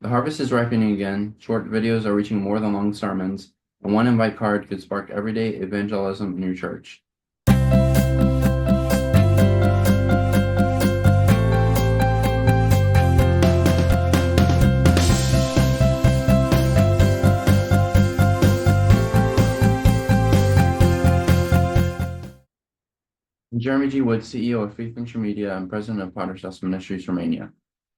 The harvest is ripening again. Short videos are reaching more than long sermons, and one invite card could spark everyday evangelism in your church. I'm Jeremy G. Wood, CEO of FaithVenture Media and President of Potter's House Ministries Romania.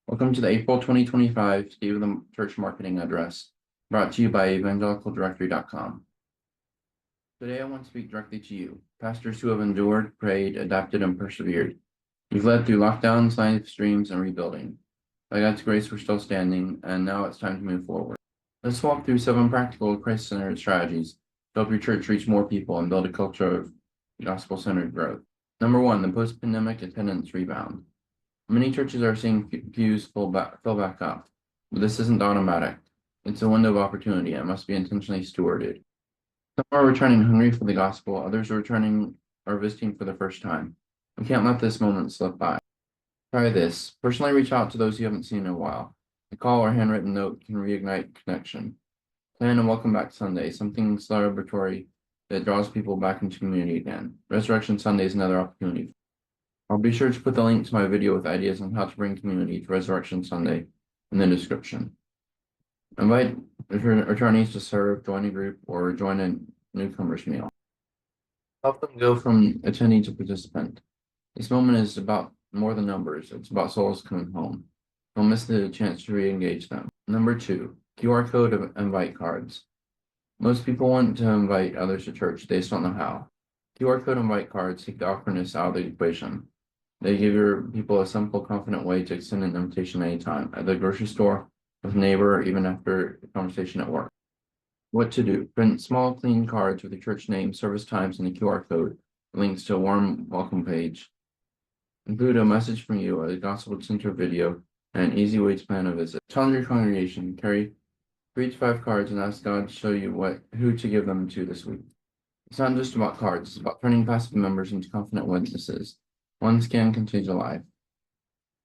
Welcome to the April 2025 State of the Church Marketing Address, brought to you by evangelicaldirectory.com. Today I want to speak directly to you, pastors who have endured, prayed, adapted, and persevered. You've led through lockdowns, live streams, and rebuilding. By God's grace, we're still standing, and now it's time to move forward. Let's walk through 7 practical, Christ-centered strategies to help your church reach more people and build a culture of gospel-centered growth. Number 1, the post-pandemic attendance rebound. Many churches are seeing pews fill back up, but this isn't automatic. It's a window of opportunity and must be intentionally stewarded. Some are returning hungry for the gospel, others are visiting for the first time. We can't let this moment slip by. Try this. Personally reach out to those you haven't seen in a while. A call or handwritten note can reignite connection. Plan a welcome back Sunday, something celebratory that draws people back into community again. Resurrection Sunday is another opportunity. I'll be sure to put the link to my video with ideas on how to bring community to Resurrection Sunday in the description. Invite returnees to serve, join a group, or join a newcomer's meal. Help them go from attendee to participant. This moment is about more than numbers. It's about souls coming home. Don't miss the chance to re-engage them. Number 2, QR code of invite cards. Most people want to invite others to church. They just don't know how. QR code invite cards take the awkwardness out of the equation. They give your people a simple, confident way to extend an invitation anytime, at the grocery store, with a neighbor, or even after a conversation at work. What to do? Print small, clean cards with your church name, service times, and a QR code, links to a warm welcome page. Include a message from you, a gospel center video, and an easy way to plan a visit. Challenge your congregation. Carry 3 to 5 cards and ask God to show you who to give them to this week. It's not just about cards, it's about turning passive members into confident witnesses. One scan can change a life.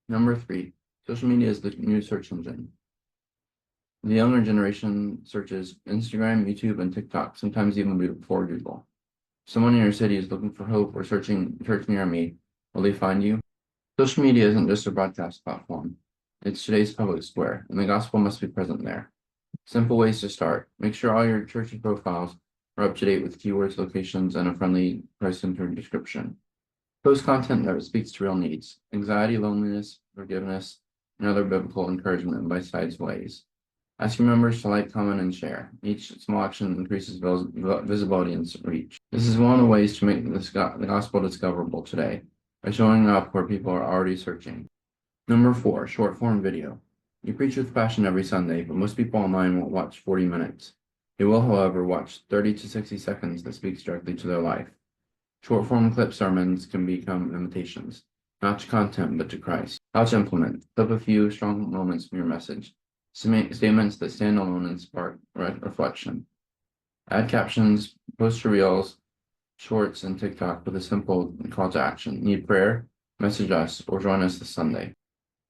Number 3, social media is the new search engine. The younger generation searches Instagram, YouTube, and TikTok, sometimes even before Google. If someone in your city is looking for hope or searching church near me, will they find you? Social media isn't just a broadcast platform. It's today's public square, and the gospel must be present there. Simple ways to start. Make sure all your church profiles are up to date with keywords, locations, and a friendly, Christ-centered description. Post content that speaks to real needs, anxiety, loneliness, forgiveness, and other biblical encouragement in bite-sized ways. Ask your members to like, comment, and share. Each small action increases visibility and reach. This is one of the ways to make the gospel discoverable today, by showing up where people are already searching. Number 4, short-form video. You preach with passion every Sunday, but most people online won't watch 40 minutes. They will, however, watch 30 to 60 seconds that speaks directly to their life. Short-form clip sermons can become invitations, not to content, but to Christ. How to implement. Clip a few strong moments from your message. Statements that stand alone and spark reflection. Add captions, post to reels, shorts, and TikTok with a simple call to action. Need prayer? Message us or join us this Sunday.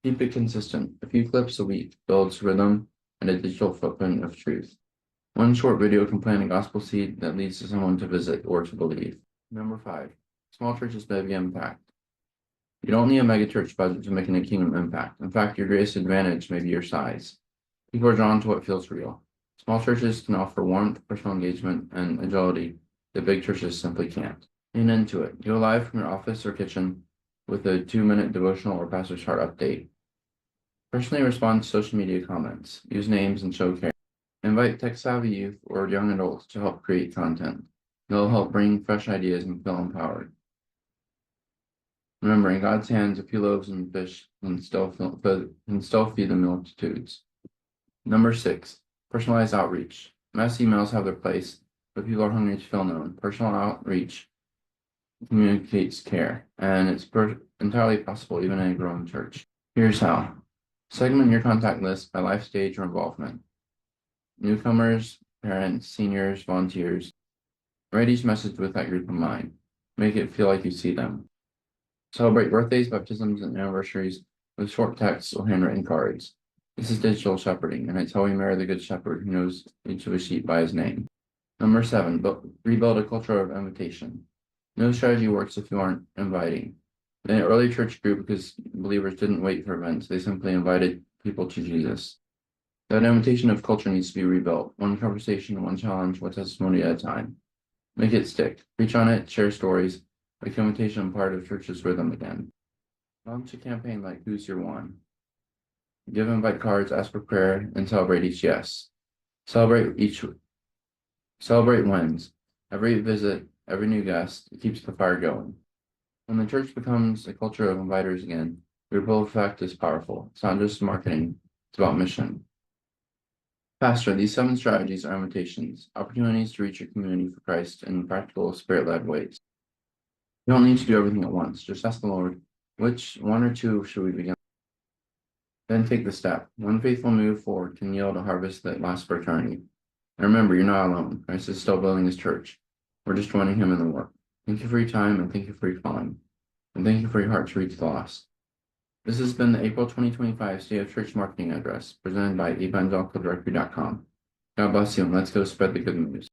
Keep it consistent. A few clips a week builds rhythm and a digital footprint of truth. One short video can plant a gospel seed that leads to someone to visit or to believe. Number 5, small churches big impact. You don't need a megachurch budget to make a kingdom impact. In fact, your greatest advantage may be your size. People are drawn to what feels real. Small churches can offer warmth, personal engagement, and agility that big churches simply can't. Lean into it. Go live from your office or kitchen with a 2-minute devotional or pastor's heart update. Personally respond to social media comments. Use names and show care. Invite tech-savvy youth or young adults to help create content. They'll help bring fresh ideas and feel empowered. Remember, in God's hands, a few loaves and fish can still feed the multitudes. Number 6, personalized outreach. Mass emails have their place, but people are hungry to feel known. Personal outreach communicates care, and it's entirely possible even in a growing church. Here's how. Segment your contact list by life stage or involvement. Newcomers, parents, seniors, volunteers. Write each message with that group in mind. Make it feel like you see them. Celebrate birthdays, baptisms, and anniversaries with short texts or handwritten cards. This is digital shepherding, and it's how we marry the good shepherd who knows each of his sheep by his name. Number 7, rebuild a culture of invitation. No strategy works if you aren't inviting. In an early church group, because believers didn't wait for events, they simply invited people to Jesus. That invitation of culture needs to be rebuilt, one conversation, one challenge, one testimony at a time. Make it stick. Preach on it, share stories, make invitation part of church's rhythm again. Launch a campaign like Who's Your One? Give invite cards, ask for prayer, and celebrate each yes. Celebrate wins. Every visit, every new guest, it keeps the fire going. When the church becomes a culture of inviters again, the ripple effect is powerful. It's not just marketing, it's about mission. Pastor, these 7 strategies are invitations, opportunities to reach your community for Christ in practical, spirit-led ways. You don't need to do everything at once. Just ask the Lord, which 1 or 2 should we begin? Then take the step. One faithful move forward can yield a harvest that lasts for eternity. And remember, you're not alone. Christ is still building his church. We're just joining him in the work. Thank you for your time, and thank you for your calling. And thank you for your heart to reach the lost. This has been the April 2025 State of Church Marketing Address, presented by evangelicaldirectory.com. God bless you, and let's go spread the good news.